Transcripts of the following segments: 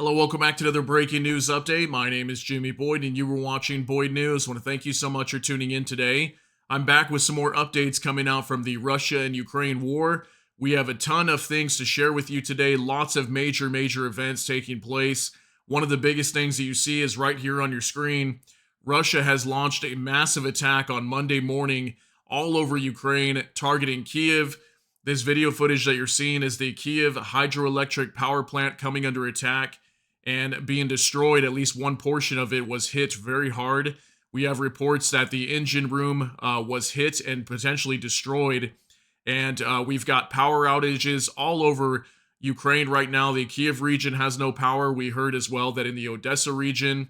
Hello, welcome back to another breaking news update. My name is Jimmy Boyd, and you were watching Boyd News. I want to thank you so much for tuning in today. I'm back with some more updates coming out from the Russia and Ukraine war. We have a ton of things to share with you today, lots of major events taking place. One of the biggest things that you see is right here on your screen. Russia has launched a massive attack on Monday morning all over Ukraine, targeting Kiev. This video footage that you're seeing is the Kiev hydroelectric power plant coming under attack and being destroyed. At least one portion of it was hit very hard. We have reports that the engine room was hit and potentially destroyed. And we've got power outages all over Ukraine right now. The Kiev region has no power. We heard as well that in the Odessa region,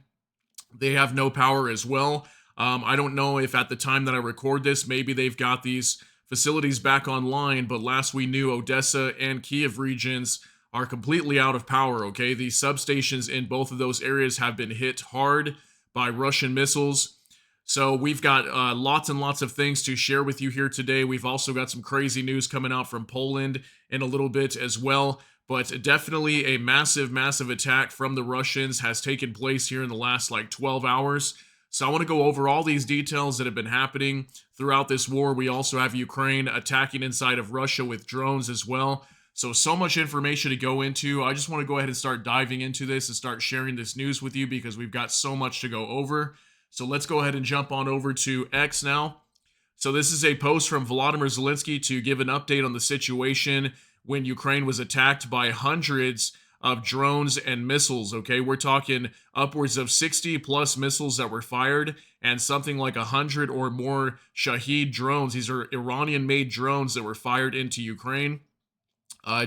they have no power as well. I don't know if at the time that I record this, maybe they've got these facilities back online, but last we knew, Odessa and Kiev regions are completely out of power, okay? The substations in both of those areas have been hit hard by Russian missiles. So we've got lots and lots of things to share with you here today. We've also got some crazy news coming out from Poland in a little bit as well. But definitely a massive attack from the Russians has taken place here in the last 12 hours. So I want to go over all these details that have been happening throughout this war. We also have Ukraine attacking inside of Russia with drones as well. So much information to go into. I just want to go ahead and start diving into this and start sharing this news with you because we've got so much to go over. So let's go ahead and jump on over to X now. So this is a post from Volodymyr Zelensky to give an update on the situation when Ukraine was attacked by hundreds of drones and missiles, okay? We're talking upwards of 60 plus missiles that were fired and something like 100 or more Shahed drones. These are Iranian-made drones that were fired into Ukraine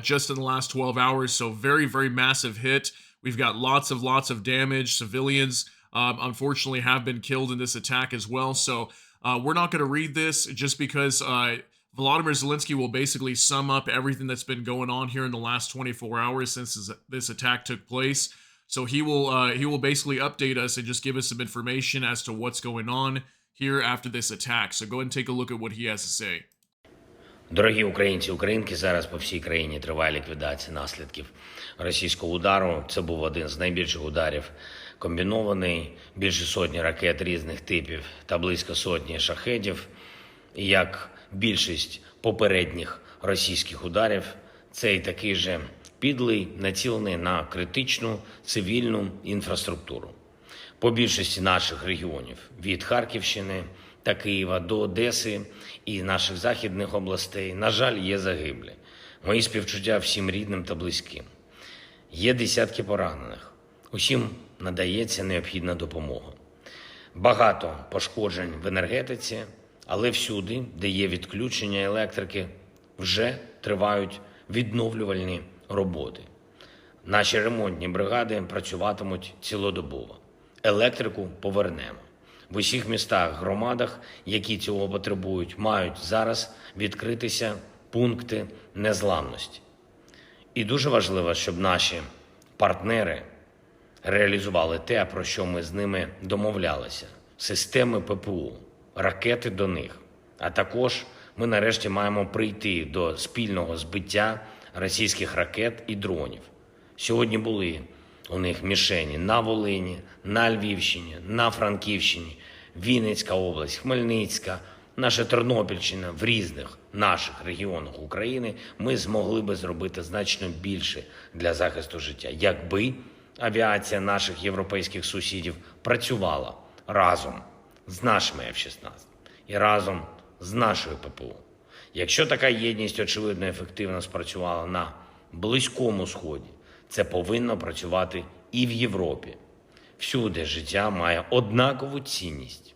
just in the last 12 hours. So very massive hit. We've got lots of damage. Civilians, unfortunately, have been killed in this attack as well. So we're not going to read this just because Volodymyr Zelensky will basically sum up everything that's been going on here in the last 24 hours since this attack took place. So he will basically update us and just give us some information as to what's going on here after this attack. So go ahead and take a look at what he has to say. Дорогі українці, українки, зараз по всій країні триває ліквідація наслідків російського удару. Це був один з найбільших ударів, комбінований, більше сотні ракет різних типів та близько сотні шахедів. І як більшість попередніх російських ударів, цей такий же підлий, націлений на критичну цивільну інфраструктуру. По більшості наших регіонів, від Харківщини та Києва до Одеси і наших західних областей, на жаль, є загиблі. Мої співчуття всім рідним та близьким. Є десятки поранених. Усім надається необхідна допомога. Багато пошкоджень в енергетиці, але всюди, де є відключення електрики, вже тривають відновлювальні роботи. Наші ремонтні бригади працюватимуть цілодобово. Електрику повернемо. В усіх містах, громадах, які цього потребують, мають зараз відкритися пункти незламності. І дуже важливо, щоб наші партнери реалізували те, про що ми з ними домовлялися. Системи ППО, ракети до них. А також ми нарешті маємо прийти до спільного збиття російських ракет і дронів. Сьогодні були у них мішені на Волині, на Львівщині, на Франківщині, Вінницька область, Хмельницька, наша Тернопільщина, в різних наших регіонах України ми змогли би зробити значно більше для захисту життя, якби авіація наших європейських сусідів працювала разом з нашими F-16 і разом з нашою ППО. Якщо така єдність, очевидно, ефективно спрацювала на Близькому Сході, це повинно працювати і в Європі. Всюди життя має однакову цінність.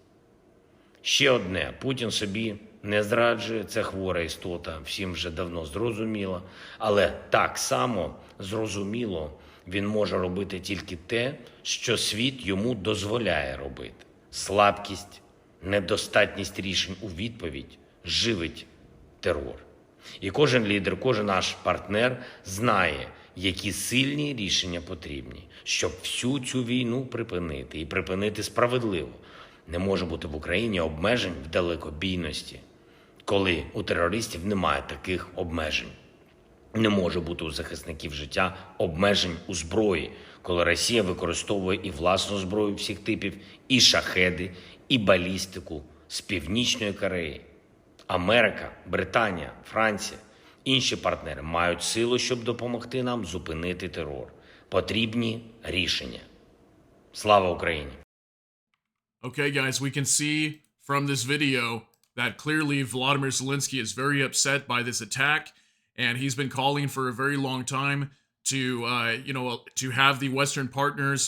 Ще одне. Путін собі не зраджує, це хвора істота, всім вже давно зрозуміло. Але так само зрозуміло він може робити тільки те, що світ йому дозволяє робити. Слабкість, недостатність рішень у відповідь живить терор. І кожен лідер, кожен наш партнер знає, які сильні рішення потрібні, щоб всю цю війну припинити і припинити справедливо. Не може бути в Україні обмежень в далекобійності, коли у терористів немає таких обмежень. Не може бути у захисників життя обмежень у зброї, коли Росія використовує і власну зброю всіх типів, і шахеди, і балістику з Північної Кореї. Америка, Британія, Франція, інші партнери мають силу, щоб допомогти нам зупинити терор. Потрібні рішення. Слава Україні! Okay, guys, we can see from this video that clearly Volodymyr Zelensky is very upset by this attack, and he's been calling for a very long time to have the Western partners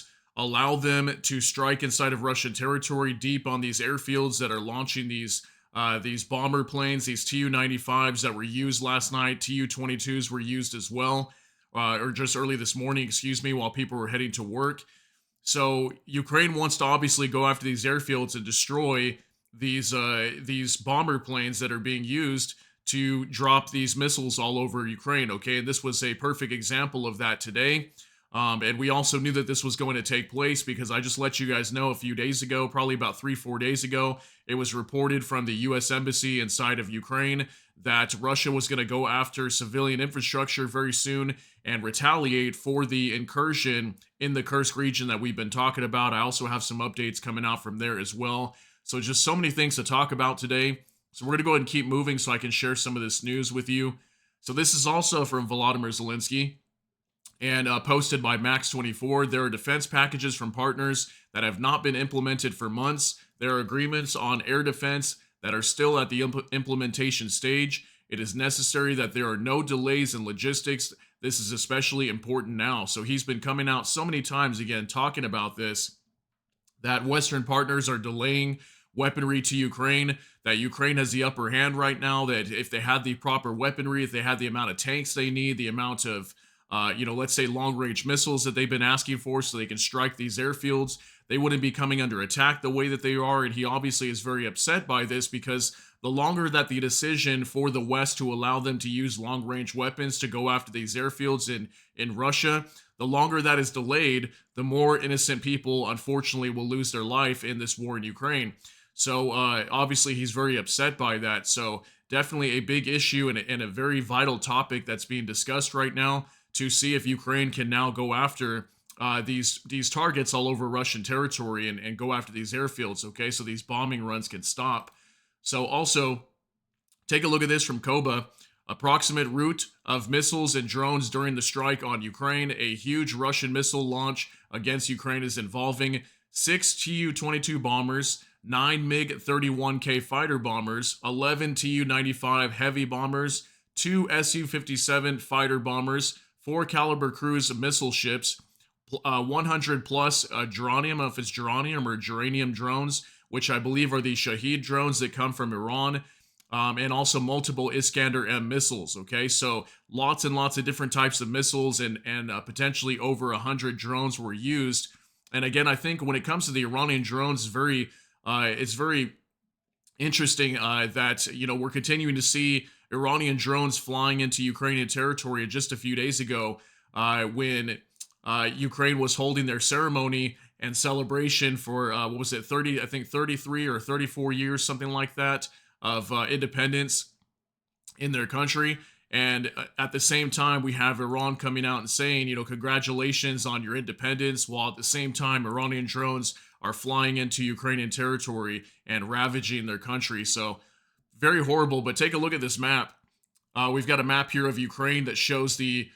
allow them to strike inside of Russian territory deep on these airfields that are launching these bomber planes, these Tu-95s that were used last night. Tu-22s were used as well, or just early this morning, excuse me, while people were heading to work. So Ukraine wants to obviously go after these airfields and destroy these bomber planes that are being used to drop these missiles all over Ukraine. Okay, and this was a perfect example of that today. And we also knew that this was going to take place because I just let you guys know a few days ago, probably about 3-4 days ago, it was reported from the U.S. Embassy inside of Ukraine that Russia was going to go after civilian infrastructure very soon and retaliate for the incursion in the Kursk region that we've been talking about. I also have some updates coming out from there as well. So just so many things to talk about today. So we're going to go ahead and keep moving so I can share some of this news with you. So this is also from Volodymyr Zelensky and posted by Max24. There are defense packages from partners that have not been implemented for months. There are agreements on air defense that are still at the implementation stage. It is necessary that there are no delays in logistics. This is especially important now. So he's been coming out so many times, again, talking about this, that Western partners are delaying weaponry to Ukraine, that Ukraine has the upper hand right now, that if they had the proper weaponry, if they had the amount of tanks they need, the amount of let's say long-range missiles that they've been asking for so they can strike these airfields, they wouldn't be coming under attack the way that they are. And he obviously is very upset by this because the longer that the decision for the West to allow them to use long-range weapons to go after these airfields in Russia, the longer that is delayed, the more innocent people, unfortunately, will lose their life in this war in Ukraine. So obviously he's very upset by that. So definitely a big issue and a very vital topic that's being discussed right now, to see if Ukraine can now go after these targets all over Russian territory and go after these airfields, okay? So these bombing runs can stop. So also, take a look at this from Koba. Approximate route of missiles and drones during the strike on Ukraine. A huge Russian missile launch against Ukraine is involving 6 Tu-22 bombers, 9 MiG-31K fighter bombers, 11 Tu-95 heavy bombers, 2 Su-57 fighter bombers, 4 caliber cruise missile ships, 100 plus geranium, I don't know if it's geranium or geranium drones, which I believe are the Shahed drones that come from Iran, and also multiple Iskander-M missiles, okay? So lots and lots of different types of missiles and potentially over 100 drones were used. And again, I think when it comes to the Iranian drones, it's very interesting that, we're continuing to see Iranian drones flying into Ukrainian territory. Just a few days ago, when Ukraine was holding their ceremony and celebration for, 33 or 34 years, something like that, of independence in their country. And at the same time, we have Iran coming out and saying, congratulations on your independence, while at the same time, Iranian drones are flying into Ukrainian territory and ravaging their country. So very horrible. But take a look at this map. We've got a map here of Ukraine that shows the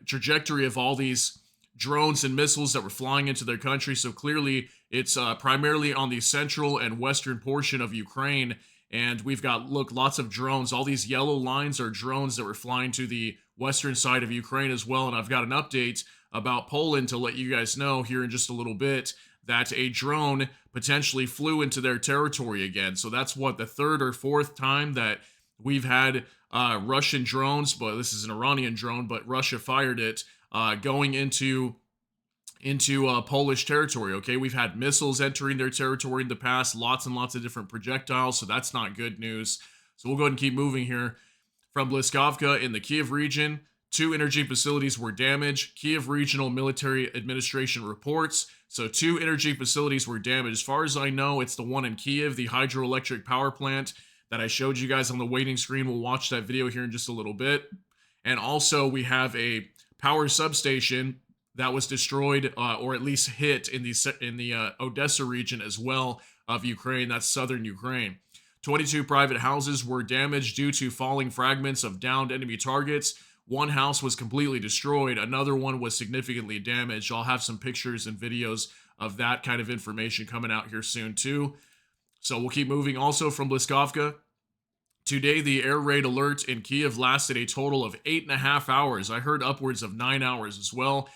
trajectory of all these drones and missiles that were flying into their country. So clearly it's primarily on the central and western portion of Ukraine. And we've got, lots of drones. All these yellow lines are drones that were flying to the western side of Ukraine as well. And I've got an update about Poland to let you guys know here in just a little bit, that a drone potentially flew into their territory again. So that's the third or fourth time that we've had Russian drones, but this is an Iranian drone, but Russia fired it, going into Polish territory, okay? We've had missiles entering their territory in the past, lots and lots of different projectiles, so that's not good news. So we'll go ahead and keep moving here. From Bliskovka in the Kiev region, 2 energy facilities were damaged. Kiev Regional Military Administration reports. So 2 energy facilities were damaged. As far as I know, it's the one in Kiev, the hydroelectric power plant that I showed you guys on the waiting screen. We'll watch that video here in just a little bit. And also we have a power substation that was destroyed or at least hit in the Odessa region as well of Ukraine. That's southern Ukraine. 22 private houses were damaged due to falling fragments of downed enemy targets. One house was completely destroyed. Another one was significantly damaged. I'll have some pictures and videos of that kind of information coming out here soon too. So we'll keep moving. Also from Bliskovka, today the air raid alert in Kiev lasted a total of 8.5 hours. I heard upwards of 9 hours as well.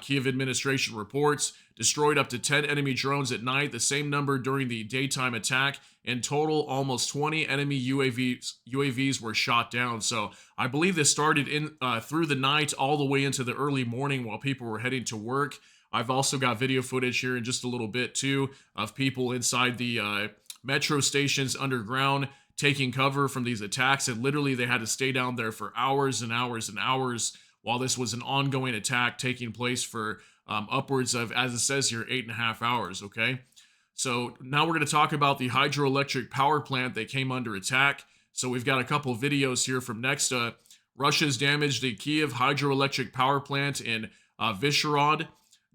Kiev administration reports destroyed up to 10 enemy drones at night, the same number during the daytime attack. In total, almost 20 enemy UAVs were shot down. So I believe this started in through the night all the way into the early morning while people were heading to work. I've also got video footage here in just a little bit too of people inside the metro stations underground taking cover from these attacks, and literally they had to stay down there for hours and hours and hours while this was an ongoing attack taking place for upwards of, as it says here, 8.5 hours, okay? So now we're going to talk about the hydroelectric power plant that came under attack. So we've got a couple videos here from next. Russia's damaged the Kiev hydroelectric power plant in Vyshhorod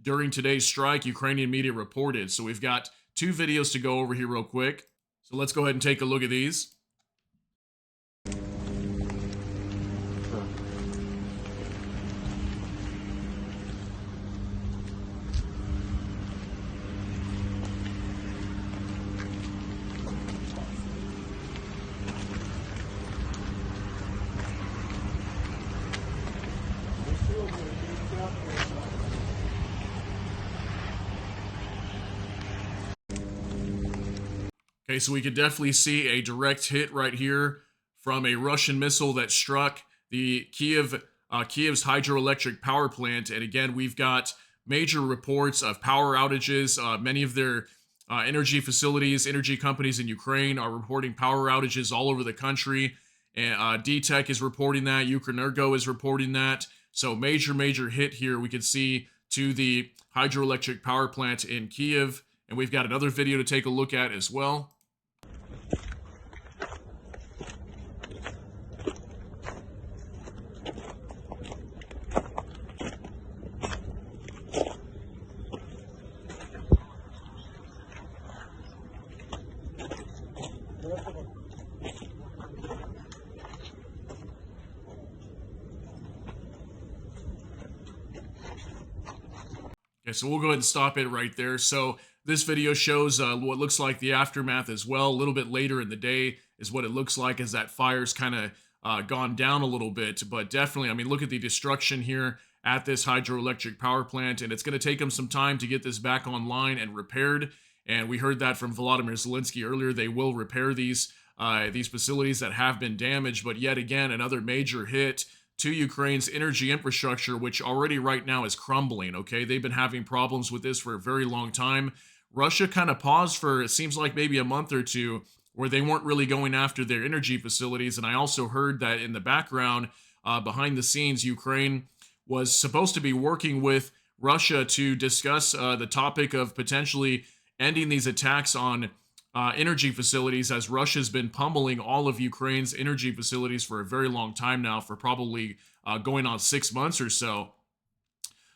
during today's strike, Ukrainian media reported. So we've got two videos to go over here real quick. So let's go ahead and take a look at these. Okay, so we could definitely see a direct hit right here from a Russian missile that struck the Kiev's hydroelectric power plant. And again, we've got major reports of power outages. Many of their energy facilities, energy companies in Ukraine are reporting power outages all over the country. And D-Tech is reporting that. Ukrenergo is reporting that. So major hit here we can see to the hydroelectric power plant in Kiev. And we've got another video to take a look at as well. Okay, so we'll go ahead and stop it right there. So this video shows what looks like the aftermath as well. A little bit later in the day is what it looks like as that fire's kind of gone down a little bit. But definitely, I mean, look at the destruction here at this hydroelectric power plant. And it's going to take them some time to get this back online and repaired. And we heard that from Volodymyr Zelensky earlier. They will repair these facilities that have been damaged. But yet again, another major hit to Ukraine's energy infrastructure, which already right now is crumbling, okay? They've been having problems with this for a very long time. Russia kind of paused for, it seems like maybe a month or two, where they weren't really going after their energy facilities. And I also heard that in the background, behind the scenes, Ukraine was supposed to be working with Russia to discuss the topic of potentially ending these attacks on energy facilities, as Russia's been pummeling all of Ukraine's energy facilities for a very long time now, for probably going on 6 months or so.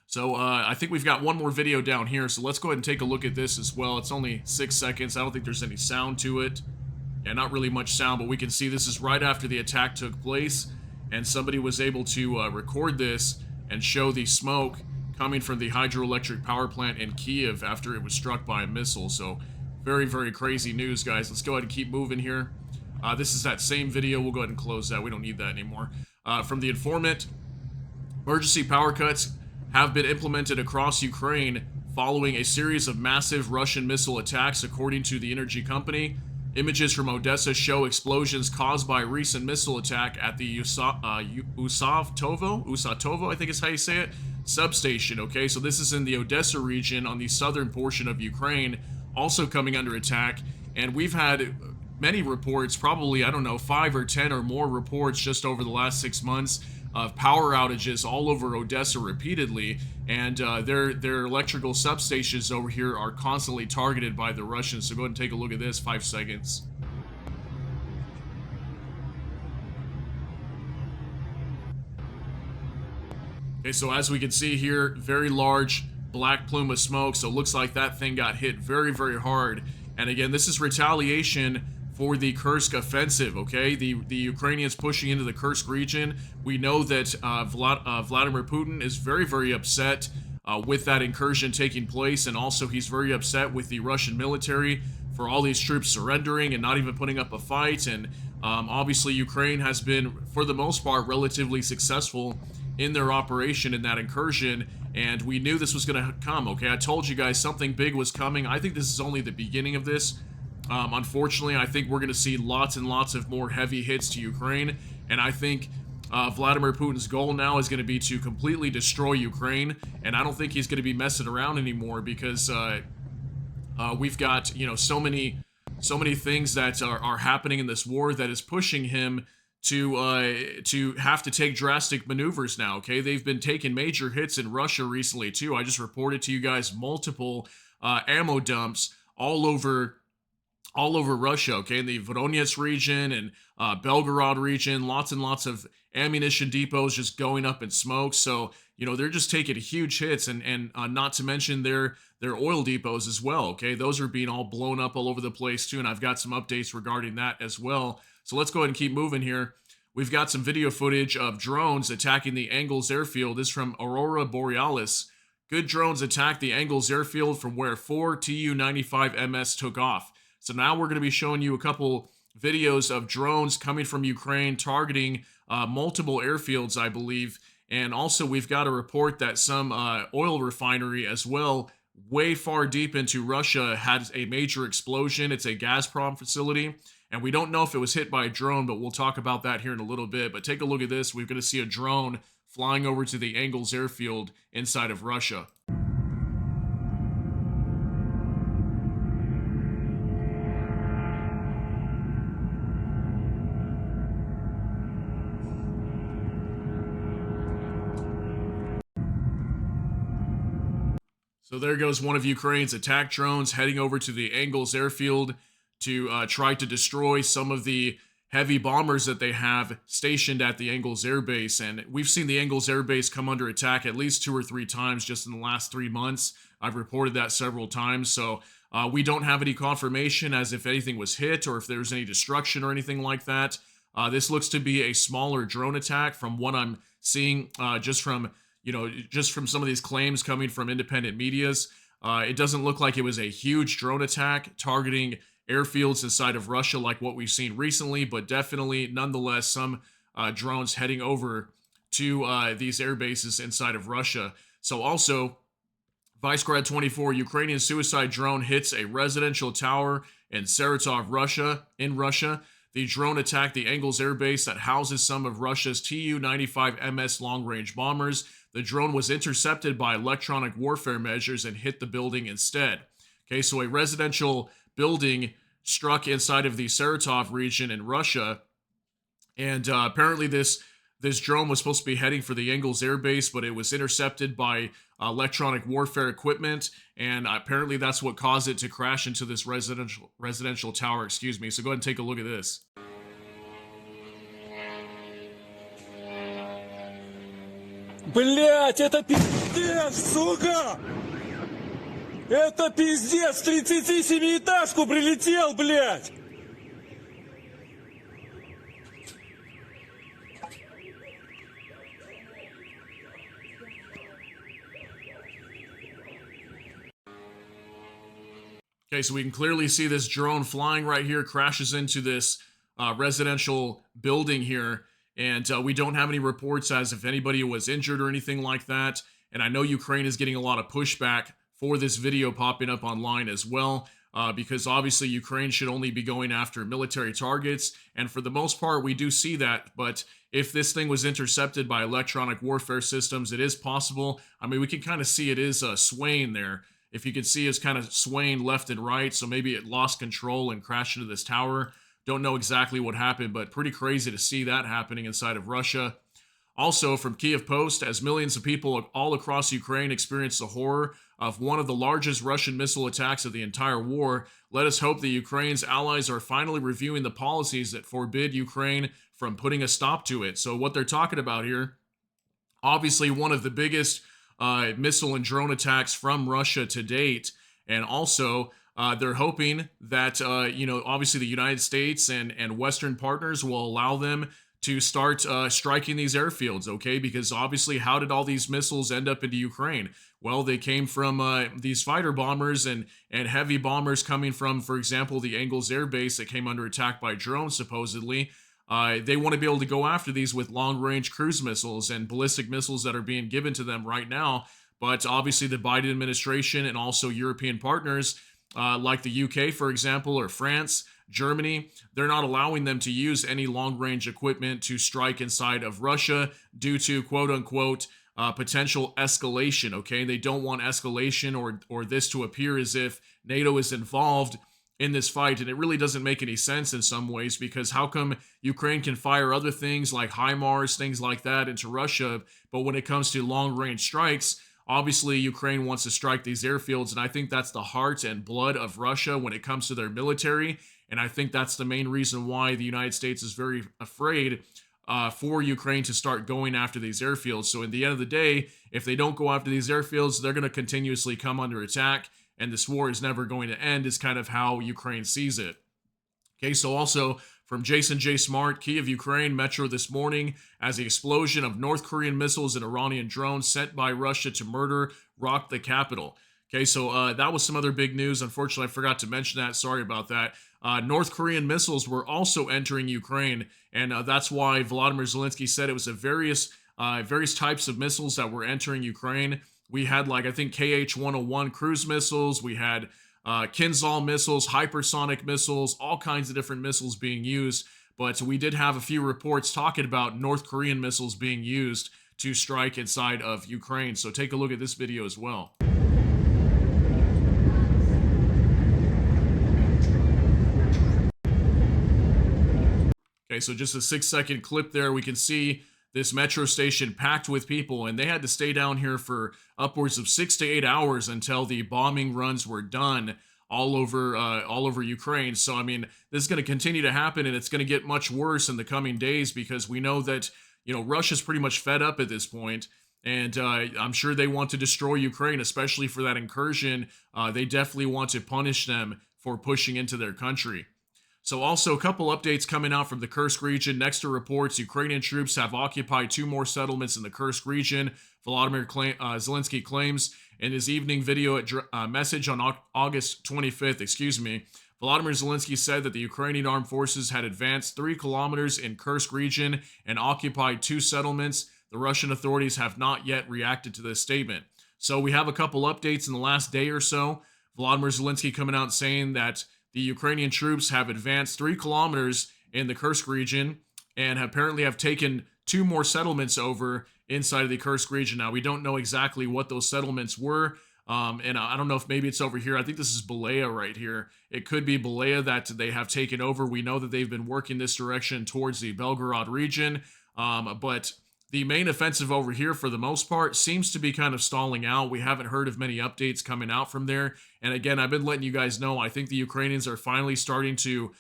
So I think we've got one more video down here, so let's go ahead and take a look at this as well. It's only 6 seconds. I don't think there's any sound to it. Yeah, not really much sound, but we can see this is right after the attack took place, and somebody was able to record this and show the smoke coming from the hydroelectric power plant in Kiev after it was struck by a missile. So very crazy news, guys. Let's go ahead and keep moving here. This is that same video. We'll go ahead and close that. We don't need that anymore. From the informant, emergency power cuts have been implemented across Ukraine following a series of massive Russian missile attacks, according to the energy company. Images from Odessa show explosions caused by a recent missile attack at the Usatovo, I think is how you say it, substation. Okay, so this is in the Odessa region on the southern portion of Ukraine, also coming under attack. And we've had many reports, probably, I don't know, 5 or 10 or more reports just over the last 6 months of power outages all over Odessa repeatedly. And their electrical substations over here are constantly targeted by the Russians. So go ahead and take a look at this, 5 seconds. Okay, so as we can see here, very large black plume of smoke. So it looks like that thing got hit very, very hard. And again, this is retaliation for the Kursk offensive. Okay, the Ukrainians pushing into the Kursk region. We know that Vladimir Putin is very, very upset with that incursion taking place, and also he's very upset with the Russian military for all these troops surrendering and not even putting up a fight. And obviously, Ukraine has been, for the most part, relatively successful in their operation in that incursion, and we knew this was going to come. Okay, I told you guys something big was coming. I think this is only the beginning of this. Unfortunately, I think we're going to see lots and lots of more heavy hits to Ukraine, and I think Vladimir Putin's goal now is going to be to completely destroy Ukraine, and I don't think he's going to be messing around anymore, because we've got, you know, so many things that are happening in this war that is pushing him to have to take drastic maneuvers now. Okay, they've been taking major hits in Russia recently too. I just reported to you guys multiple ammo dumps all over Russia. Okay, in the Voronezh region and Belgorod region, lots and lots of ammunition depots just going up in smoke. So, you know, they're just taking huge hits, and not to mention their oil depots as well. Okay, those are being all blown up all over the place too, and I've got some updates regarding that as well. So let's go ahead and keep moving here. We've got some video footage of drones attacking the Angles airfield. This is from Aurora Borealis. Good drones attacked the Angles airfield from where 4 Tu-95MS took off. So now we're going to be showing you a couple videos of drones coming from Ukraine targeting multiple airfields, I believe. And also we've got a report that some oil refinery as well, way far deep into Russia, had a major explosion. It's a Gazprom facility, and we don't know if it was hit by a drone, but we'll talk about that here in a little bit. But take a look at this. We're going to see a drone flying over to the Angles airfield inside of Russia. So there goes one of Ukraine's attack drones heading over to the Angles airfield to try to destroy some of the heavy bombers that they have stationed at the Angles Air Base. And we've seen the Angles Air Base come under attack at least 2 or 3 times just in the last 3 months. I've reported that several times. So we don't have any confirmation as if anything was hit or if there's any destruction or anything like that. This looks to be a smaller drone attack from what I'm seeing just from some of these claims coming from independent medias. It doesn't look like it was a huge drone attack targeting airfields inside of Russia like what we've seen recently, but definitely, nonetheless, some drones heading over to these air bases inside of Russia. So also, Vicegrad 24, Ukrainian suicide drone hits a residential tower in Saratov, Russia. The drone attacked the Angles Air Base that houses some of Russia's Tu-95MS long-range bombers. The drone was intercepted by electronic warfare measures and hit the building instead. Okay, so a residential building struck inside of the Saratov region in Russia, and apparently this drone was supposed to be heading for the Angles Air Base, but it was intercepted by electronic warfare equipment, and apparently that's what caused it to crash into this residential tower. Excuse me. So go ahead and take a look at this. Блять, это пиздец, сука! Это пиздец, в 37-этажку прилетел, блять! Okay, so we can clearly see this drone flying right here, crashes into this residential building here, and we don't have any reports as if anybody was injured or anything like that. And I know Ukraine is getting a lot of pushback for this video popping up online as well, because obviously Ukraine should only be going after military targets, and for the most part we do see that. But if this thing was intercepted by electronic warfare systems, it is possible. I mean, we can kind of see it is swaying there. If you can see, it's kind of swaying left and right, so maybe it lost control and crashed into this tower. Don't know exactly what happened, but pretty crazy to see that happening inside of Russia. Also, from Kiev Post, as millions of people all across Ukraine experience the horror of one of the largest Russian missile attacks of the entire war, let us hope that Ukraine's allies are finally reviewing the policies that forbid Ukraine from putting a stop to it. So what they're talking about here, Obviously, one of the biggest missile and drone attacks from Russia to date. And also, they're hoping that, obviously the United States and Western partners will allow them to start striking these airfields, okay? Because obviously, how did all these missiles end up into Ukraine? Well, they came from these fighter bombers and heavy bombers coming from, for example, the Engels Air Base that came under attack by drones, supposedly. They want to be able to go after these with long-range cruise missiles and ballistic missiles that are being given to them right now. But obviously, the Biden administration and also European partners, like the UK, for example, or France, Germany, they're not allowing them to use any long-range equipment to strike inside of Russia due to quote-unquote potential escalation. Okay, they don't want escalation or this to appear as if NATO is involved in this fight, and it really doesn't make any sense in some ways, because how come Ukraine can fire other things like HIMARS, things like that, into Russia, but when it comes to long-range strikes, obviously Ukraine wants to strike these airfields, and I think that's the heart and blood of Russia when it comes to their military, and I think that's the main reason why the United States is very afraid for Ukraine to start going after these airfields. So in the end of the day, if they don't go after these airfields, they're going to continuously come under attack, and this war is never going to end, is kind of how Ukraine sees it. Okay, so also from Jason J. Smart, Kiev, Ukraine, Metro this morning, as the explosion of North Korean missiles and Iranian drones sent by Russia to murder rocked the capital. Okay, so that was some other big news. Unfortunately, I forgot to mention that. Sorry about that. North Korean missiles were also entering Ukraine, and that's why Volodymyr Zelensky said it was a various types of missiles that were entering Ukraine. We had, like, I think KH-101 cruise missiles. We had Kinzhal missiles, hypersonic missiles, all kinds of different missiles being used. But we did have a few reports talking about North Korean missiles being used to strike inside of Ukraine. So take a look at this video as well. Okay, so just a 6-second clip there. We can see this metro station packed with people, and they had to stay down here for upwards of 6 to 8 hours until the bombing runs were done all over Ukraine. So I mean, this is going to continue to happen, and it's going to get much worse in the coming days, because we know that, you know, Russia's pretty much fed up at this point, and I'm sure they want to destroy Ukraine, especially for that incursion. They definitely want to punish them for pushing into their country. So also a couple updates coming out from the Kursk region. Next to reports, Ukrainian troops have occupied 2 more settlements in the Kursk region. Volodymyr Zelensky claims in his evening video message on August 25th, Volodymyr Zelensky said that the Ukrainian armed forces had advanced 3 kilometers in Kursk region and occupied 2 settlements. The Russian authorities have not yet reacted to this statement. So we have a couple updates in the last day or so. Volodymyr Zelensky coming out saying that the Ukrainian troops have advanced 3 kilometers in the Kursk region and apparently have taken 2 more settlements over inside of the Kursk region. Now, we don't know exactly what those settlements were, and I don't know if maybe it's over here. I think this is Balea right here. It could be Balea that they have taken over. We know that they've been working this direction towards the Belgorod region, but the main offensive over here, for the most part, seems to be kind of stalling out. We haven't heard of many updates coming out from there. And again, I've been letting you guys know, I think the Ukrainians are finally starting to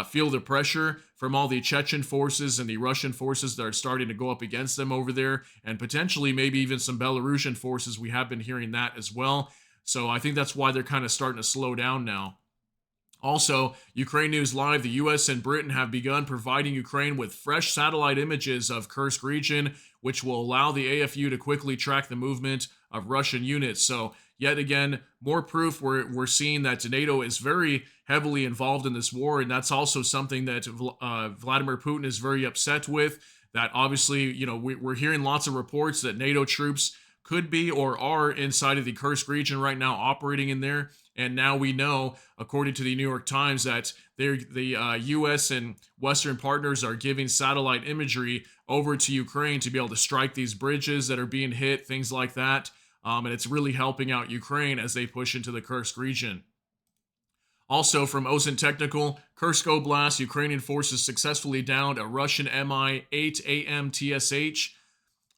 feel the pressure from all the Chechen forces and the Russian forces that are starting to go up against them over there, and potentially maybe even some Belarusian forces. We have been hearing that as well. So I think that's why they're kind of starting to slow down now. Also, Ukraine News Live, the U.S. and Britain have begun providing Ukraine with fresh satellite images of Kursk region, which will allow the AFU to quickly track the movement of Russian units. So, yet again, more proof we're seeing that NATO is very heavily involved in this war, and that's also something that Vladimir Putin is very upset with. That obviously, you know, we're hearing lots of reports that NATO troops could be or are inside of the Kursk region right now, operating in there. And now we know, according to the New York Times, that the U.S. and Western partners are giving satellite imagery over to Ukraine to be able to strike these bridges that are being hit, things like that. And it's really helping out Ukraine as they push into the Kursk region. Also from OSINT Technical, Kursk Oblast, Ukrainian forces successfully downed a Russian Mi-8 AMTSH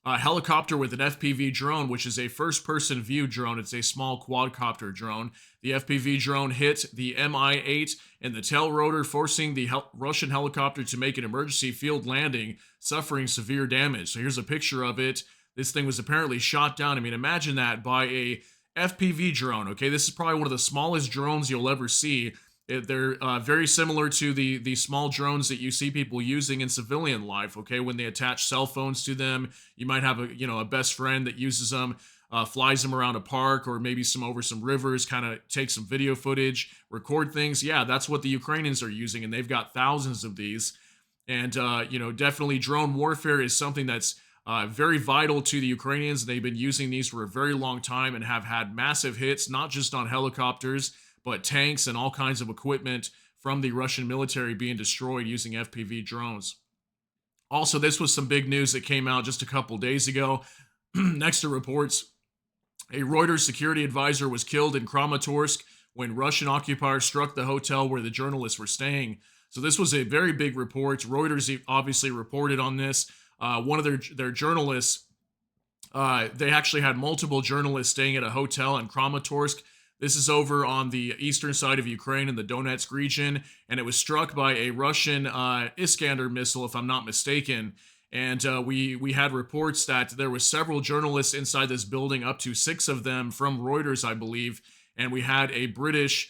helicopter with an FPV drone, which is a first-person view drone. It's a small quadcopter drone. The FPV drone hit the Mi-8 in the tail rotor, forcing the Russian helicopter to make an emergency field landing, suffering severe damage. So here's a picture of it. This thing was apparently shot down. I mean, imagine that by a FPV drone. Okay, this is probably one of the smallest drones you'll ever see. They're very similar to the small drones that you see people using in civilian life. Okay, when they attach cell phones to them, you might have a best friend that uses them, flies them around a park or maybe some over some rivers, kind of take some video footage, record things. Yeah, that's what the Ukrainians are using, and they've got thousands of these. And definitely drone warfare is something that's very vital to the Ukrainians. They've been using these for a very long time and have had massive hits, not just on helicopters, but tanks and all kinds of equipment from the Russian military being destroyed using FPV drones. Also, this was some big news that came out just a couple days ago. Next to reports, a Reuters security advisor was killed in Kramatorsk when Russian occupiers struck the hotel where the journalists were staying. So this was a very big report. Reuters obviously reported on this. One of their journalists, they actually had multiple journalists staying at a hotel in Kramatorsk. This is over on the eastern side of Ukraine in the Donetsk region, and it was struck by a Russian Iskander missile, if I'm not mistaken. And we had reports that there were several journalists inside this building, up to 6 of them from Reuters, I believe. And we had a British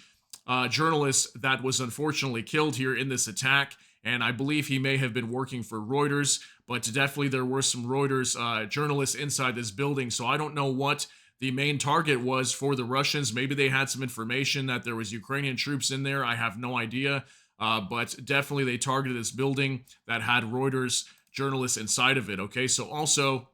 journalist that was unfortunately killed here in this attack. And I believe he may have been working for Reuters, but definitely there were some Reuters journalists inside this building. So I don't know what the main target was for the Russians. Maybe they had some information that there was Ukrainian troops in there. I have no idea. But definitely they targeted this building that had Reuters journalists inside of it. Okay, so also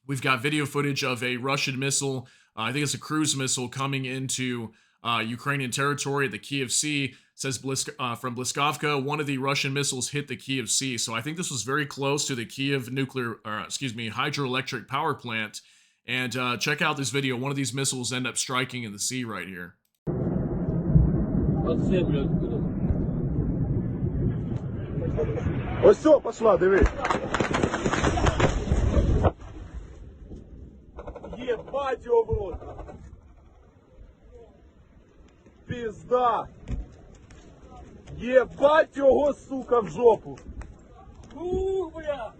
we've got video footage of a Russian missile. I think it's a cruise missile coming into Ukrainian territory at the Kiev Sea. Says from Bliskovka, one of the Russian missiles hit the Kiev Sea. So I think this was very close to the Kiev hydroelectric power plant. And check out this video. One of these missiles end up striking in the sea right here. Ось все, пошла, диви. Ебать его в рот. Пизда. Ебать його, сука, в жопу. Бля.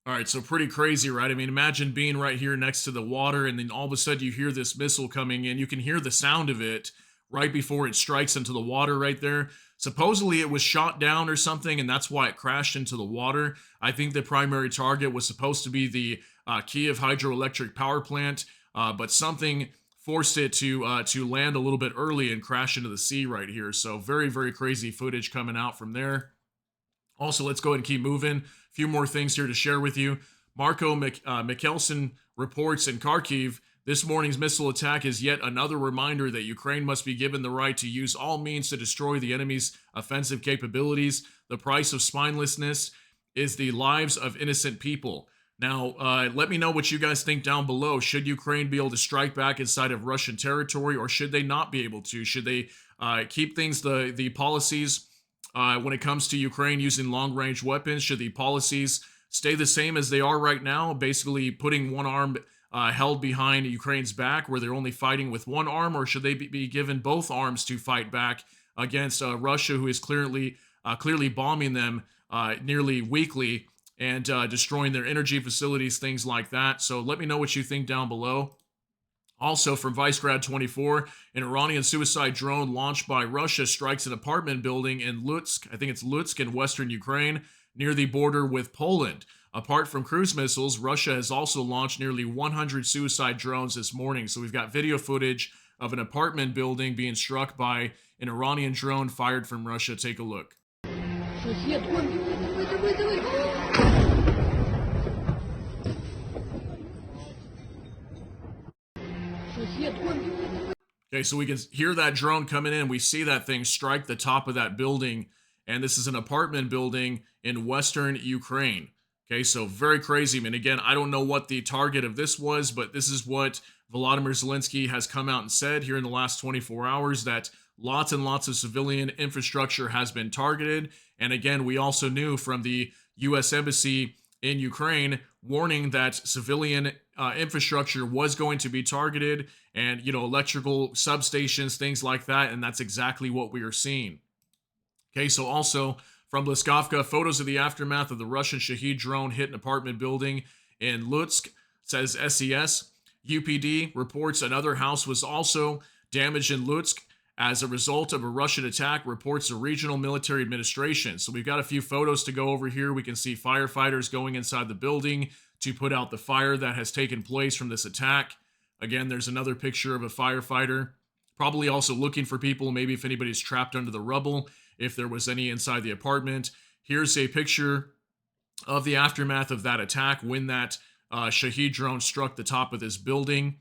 All right, so pretty crazy, right? I mean, imagine being right here next to the water, and then all of a sudden you hear this missile coming in. You can hear the sound of it right before it strikes into the water right there. Supposedly it was shot down or something, and that's why it crashed into the water. I think the primary target was supposed to be the Kiev hydroelectric power plant, but something forced it to land a little bit early and crash into the sea right here. So very, very crazy footage coming out from there. Also, let's go ahead and keep moving. A few more things here to share with you. Marko Mikkelsen reports in Kharkiv, this morning's missile attack is yet another reminder that Ukraine must be given the right to use all means to destroy the enemy's offensive capabilities. The price of spinelessness is the lives of innocent people. Now, let me know what you guys think down below. Should Ukraine be able to strike back inside of Russian territory, or should they not be able to? Should they keep things, the policies when it comes to Ukraine using long-range weapons? Should the policies stay the same as they are right now, basically putting one arm held behind Ukraine's back where they're only fighting with one arm, or should they be given both arms to fight back against Russia, who is clearly bombing them nearly weekly and destroying their energy facilities, things like that? So let me know what you think down below. Also from Vicegrad24, an Iranian suicide drone launched by Russia strikes an apartment building in Lutsk, I think it's Lutsk in western Ukraine, near the border with Poland. Apart from cruise missiles, Russia has also launched nearly 100 suicide drones this morning. So we've got video footage of an apartment building being struck by an Iranian drone fired from Russia. Take a look. Okay, so we can hear that drone coming in. We see that thing strike the top of that building, and this is an apartment building in western Ukraine. Okay, so very crazy. I mean, again, I don't know what the target of this was, but this is what Volodymyr Zelensky has come out and said here in the last 24 hours, that lots and lots of civilian infrastructure has been targeted. And again, we also knew from the U.S. Embassy in Ukraine warning that civilian infrastructure was going to be targeted, and, electrical substations, things like that. And that's exactly what we are seeing. Okay, so also from Bliskovka, photos of the aftermath of the Russian Shahed drone hit an apartment building in Lutsk, says SES. UPD reports another house was also damaged in Lutsk as a result of a Russian attack, reports the regional military administration. So we've got a few photos to go over here. We can see firefighters going inside the building to put out the fire that has taken place from this attack. Again, there's another picture of a firefighter, probably also looking for people, maybe if anybody's trapped under the rubble, if there was any inside the apartment. Here's a picture of the aftermath of that attack when that Shahed drone struck the top of this building.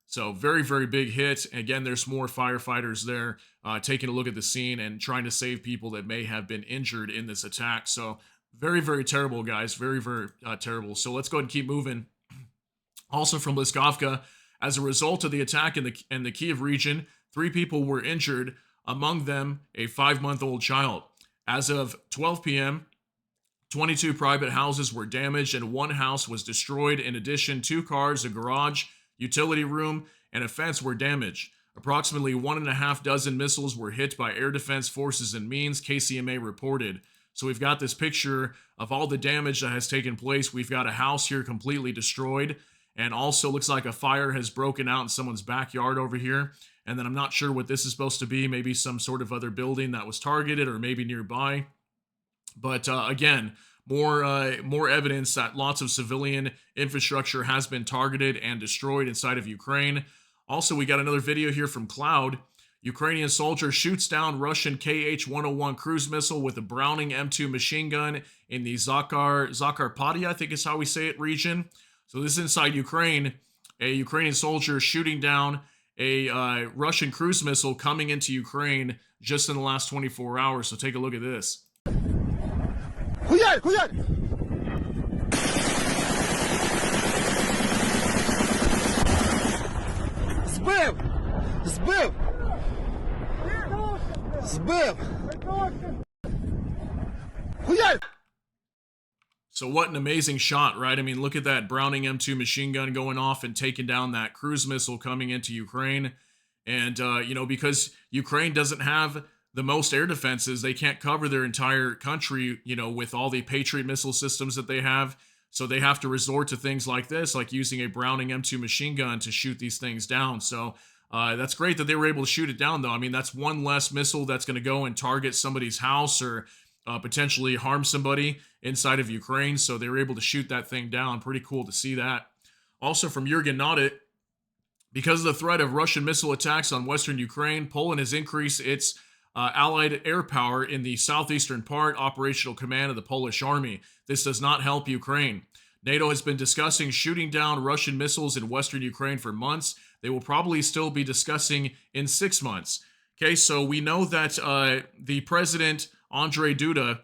So very, very big hit. Again, there's more firefighters there taking a look at the scene and trying to save people that may have been injured in this attack. So very, very terrible, guys. Very, very terrible. So let's go ahead and keep moving. Also from Liskovka, as a result of the attack in the Kiev region, 3 people were injured, among them a 5-month-old child. As of 12 p.m., 22 private houses were damaged and 1 house was destroyed. In addition, 2 cars, a garage, utility room, and a fence were damaged. Approximately 1.5 dozen missiles were hit by air defense forces and means, KCMA reported. So we've got this picture of all the damage that has taken place. We've got a house here completely destroyed, and also looks like a fire has broken out in someone's backyard over here. And then I'm not sure what this is supposed to be, maybe some sort of other building that was targeted or maybe nearby. But again, more evidence that lots of civilian infrastructure has been targeted and destroyed inside of Ukraine. Also, we got another video here from Cloud. Ukrainian soldier shoots down Russian KH-101 cruise missile with a Browning M2 machine gun in the Zakarpattia, I think is how we say it, region. So this is inside Ukraine. A Ukrainian soldier shooting down a Russian cruise missile coming into Ukraine just in the last 24 hours. So take a look at this. Хуярь, хуярь! Збив! Збив! Збив! Хуярь! So what an amazing shot, right? I mean, look at that Browning M2 machine gun going off and taking down that cruise missile coming into Ukraine. And, because Ukraine doesn't have the most air defenses, they can't cover their entire country, with all the Patriot missile systems that they have. So they have to resort to things like this, like using a Browning M2 machine gun to shoot these things down. So that's great that they were able to shoot it down, though. I mean, that's one less missile that's going to go and target somebody's house or potentially harm somebody inside of Ukraine. So they were able to shoot that thing down. Pretty cool to see that. Also from Jurgen Nodit, because of the threat of Russian missile attacks on western Ukraine, Poland has increased its Allied air power in the southeastern part, operational command of the Polish army. This does not help Ukraine. NATO has been discussing shooting down Russian missiles in western Ukraine for months. They will probably still be discussing in 6 months. Okay, so we know that the president, Andrzej Duda,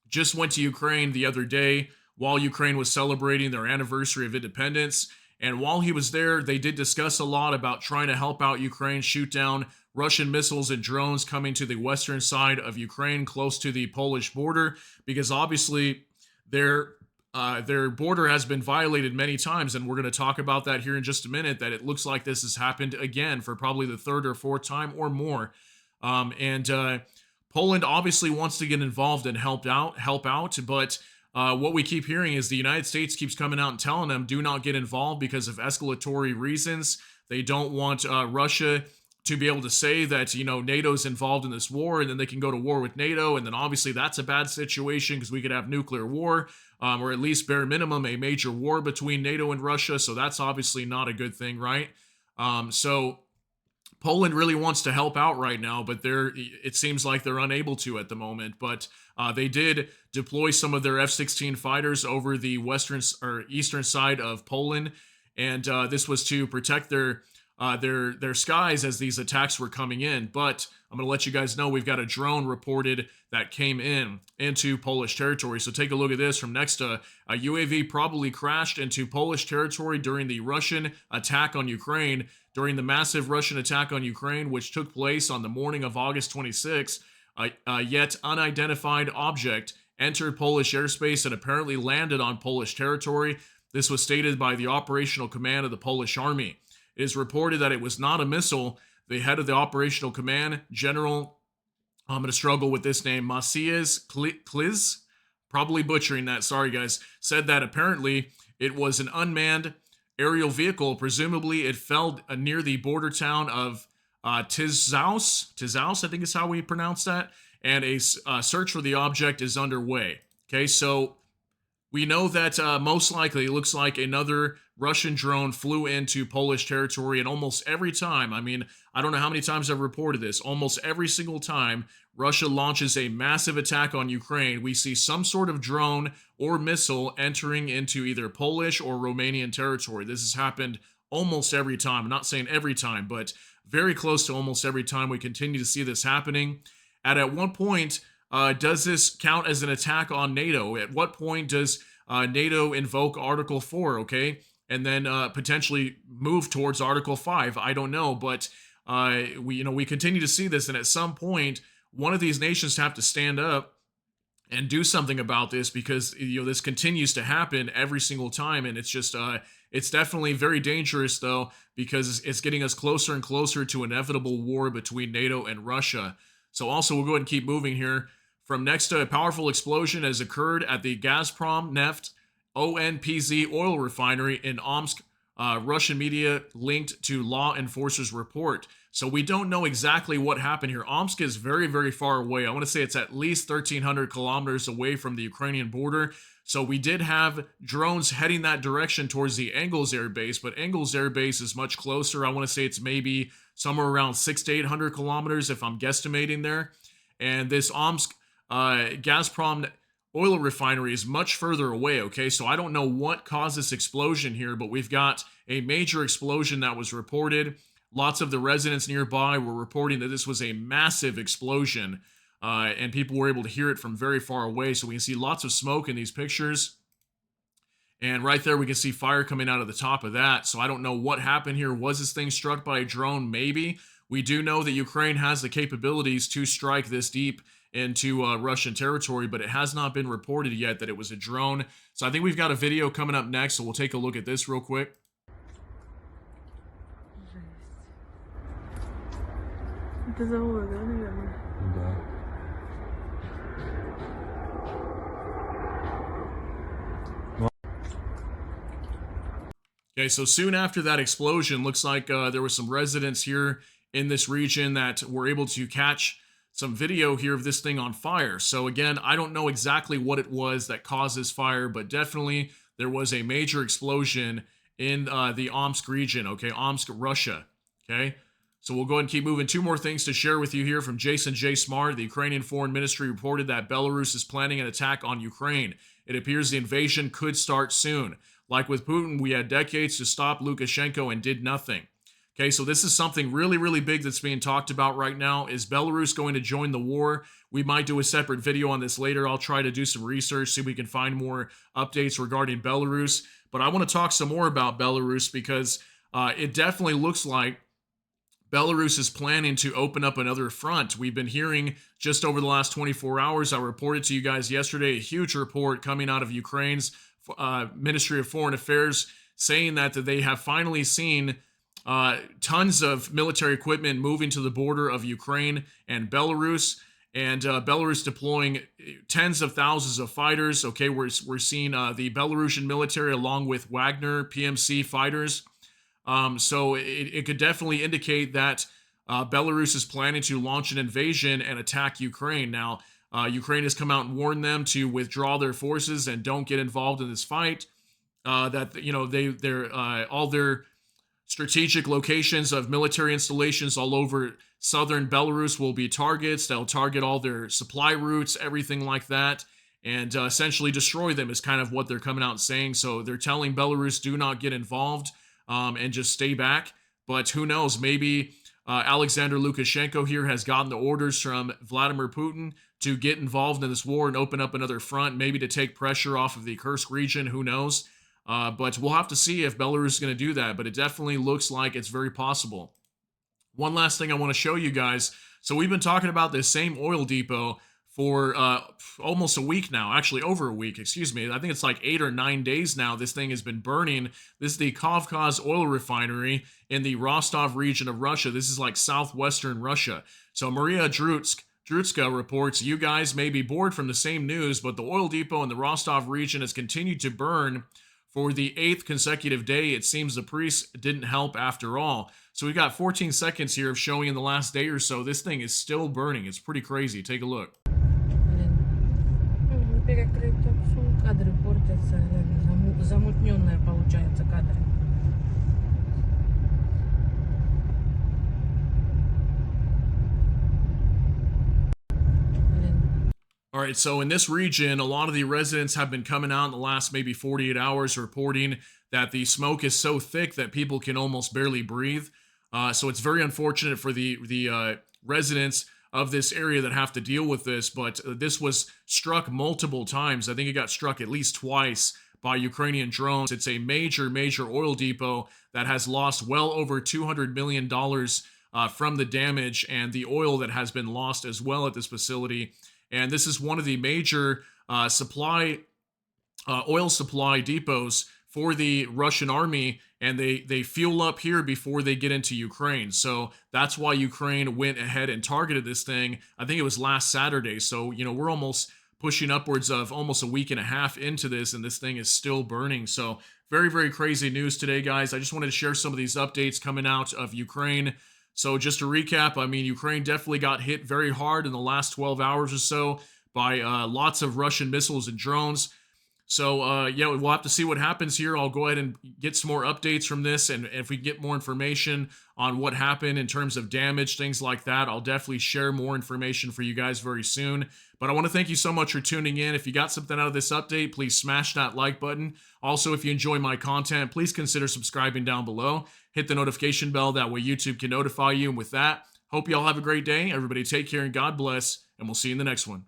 just went to Ukraine the other day while Ukraine was celebrating their anniversary of independence. And while he was there, they did discuss a lot about trying to help out Ukraine shoot down Russian missiles and drones coming to the western side of Ukraine, close to the Polish border, because obviously their border has been violated many times, and we're going to talk about that here in just a minute, that it looks like this has happened again for probably the 3rd or 4th time or more. Poland obviously wants to get involved and help out, but what we keep hearing is the United States keeps coming out and telling them, do not get involved because of escalatory reasons. They don't want Russia to be able to say that, NATO's involved in this war, and then they can go to war with NATO, and then obviously that's a bad situation because we could have nuclear war, or at least bare minimum a major war between NATO and Russia, so that's obviously not a good thing, right? So Poland really wants to help out right now, but it seems like they're unable to at the moment. But they did deploy some of their F-16 fighters over the western or eastern side of Poland, and this was to protect their skies as these attacks were coming in. But I'm going to let you guys know we've got a drone reported that came into Polish territory. So take a look at this from next to a UAV probably crashed into Polish territory during the Russian attack on Ukraine. During the massive Russian attack on Ukraine, which took place on the morning of August 26, a yet unidentified object entered Polish airspace and apparently landed on Polish territory. This was stated by the operational command of the Polish army. It is reported that it was not a missile. The head of the operational command, General, I'm going to struggle with this name, Maciej Kliz, probably butchering that, sorry guys, said that apparently It was an unmanned aerial vehicle. Presumably, it fell near the border town of Tizaus, I think is how we pronounce that. And a search for the object is underway. Okay, so we know that most likely it looks like another Russian drone flew into Polish territory, and almost every time, I mean, I don't know how many times I've reported this, almost every single time Russia launches a massive attack on Ukraine, we see some sort of drone or missile entering into either Polish or Romanian territory. This has happened almost every time. I'm not saying every time, but very close to almost every time we continue to see this happening. At what point does this count as an attack on NATO? At what point does NATO invoke Article 4, okay? And then potentially move towards Article 5? I don't know, but we continue to see this, and at some point, one of these nations have to stand up and do something about this, because this continues to happen every single time, and it's just it's definitely very dangerous, though, because it's getting us closer and closer to inevitable war between NATO and Russia. So also, we'll go ahead and keep moving here. From next to a powerful explosion has occurred at the Gazprom Neft ONPZ oil refinery in Omsk. Russian media linked to law enforcers report. So we don't know exactly what happened here. Omsk is very, very far away. I want to say it's at least 1,300 kilometers away from the Ukrainian border. So we did have drones heading that direction towards the Engels Air Base, but Engels Air Base is much closer. I want to say it's maybe somewhere around 600 to 800 kilometers if I'm guesstimating there. And this Omsk Gazprom oil refinery is much further away, okay? So I don't know what caused this explosion here, but we've got a major explosion that was reported. Lots of the residents nearby were reporting that this was a massive explosion, and people were able to hear it from very far away. So we can see lots of smoke in these pictures. And right there, we can see fire coming out of the top of that. So I don't know what happened here. Was this thing struck by a drone? Maybe. We do know that Ukraine has the capabilities to strike this deep into Russian territory, but it has not been reported yet that it was a drone. So I think we've got a video coming up next, so we'll take a look at this real quick. Это завод, да, наверное? Да. Okay, so soon after that explosion, looks like there were some residents here in this region that were able to catch some video here of this thing on fire. So again, I don't know exactly what it was that caused this fire, but definitely there was a major explosion in the Omsk region, okay? Omsk, Russia, okay? So we'll go ahead and keep moving. Two more things to share with you here from Jason J. Smart. The Ukrainian Foreign Ministry reported that Belarus is planning an attack on Ukraine. It appears the invasion could start soon. Like with Putin, we had decades to stop Lukashenko and did nothing. Okay, so this is something really, really big that's being talked about right now. Is Belarus going to join the war? We might do a separate video on this later. I'll try to do some research, see if we can find more updates regarding Belarus. But I want to talk some more about Belarus because it definitely looks like Belarus is planning to open up another front. We've been hearing just over the last 24 hours, I reported to you guys yesterday, a huge report coming out of Ukraine's Ministry of Foreign Affairs saying that they have finally seen tons of military equipment moving to the border of Ukraine and Belarus, and Belarus deploying tens of thousands of fighters. Okay, we're seeing the Belarusian military along with Wagner PMC fighters. So it could definitely indicate that Belarus is planning to launch an invasion and attack Ukraine. Now, Ukraine has come out and warned them to withdraw their forces and don't get involved in this fight. That they're all their strategic locations of military installations all over southern Belarus will be targets. They'll target all their supply routes, everything like that, and essentially destroy them is kind of what they're coming out and saying. So they're telling Belarus, do not get involved and just stay back. But who knows, maybe Alexander Lukashenko here has gotten the orders from Vladimir Putin to get involved in this war and open up another front, maybe to take pressure off of the Kursk region, who knows. But we'll have to see if Belarus is going to do that, but it definitely looks like it's very possible. One last thing I want to show you guys. So we've been talking about this same oil depot for almost a week now, actually over a week, excuse me. I think it's like 8 or 9 days now this thing has been burning. This is the Kavkaz oil refinery in the Rostov region of Russia. This is like southwestern Russia. So Maria Drutska reports, you guys may be bored from the same news, but the oil depot in the Rostov region has continued to burn for the 8th consecutive day. It seems the priest didn't help after all. So we've got 14 seconds here of showing in the last day or so. This thing is still burning. It's pretty crazy. Take a look. Блин. Перекрыто все. Кадры портятся. Замутненные получаются кадры. All right, so in this region, a lot of the residents have been coming out in the last maybe 48 hours reporting that the smoke is so thick that people can almost barely breathe. So it's very unfortunate for the residents of this area that have to deal with this, but this was struck multiple times. I think it got struck at least twice by Ukrainian drones. It's a major, major oil depot that has lost well over $200 million from the damage and the oil that has been lost as well at this facility. And this is one of the major oil supply depots for the Russian army, and they fuel up here before they get into Ukraine. So that's why Ukraine went ahead and targeted this thing. I think it was last Saturday. So, we're almost pushing upwards of almost a week and a half into this, and this thing is still burning. So very, very crazy news today, guys. I just wanted to share some of these updates coming out of Ukraine. So just to recap, I mean, Ukraine definitely got hit very hard in the last 12 hours or so by lots of Russian missiles and drones. So, yeah, we'll have to see what happens here. I'll go ahead and get some more updates from this, and if we get more information on what happened in terms of damage, things like that, I'll definitely share more information for you guys very soon. But I want to thank you so much for tuning in. If you got something out of this update, please smash that like button. Also, if you enjoy my content, please consider subscribing down below. Hit the notification bell. That way YouTube can notify you. And with that, hope you all have a great day. Everybody take care and God bless, and we'll see you in the next one.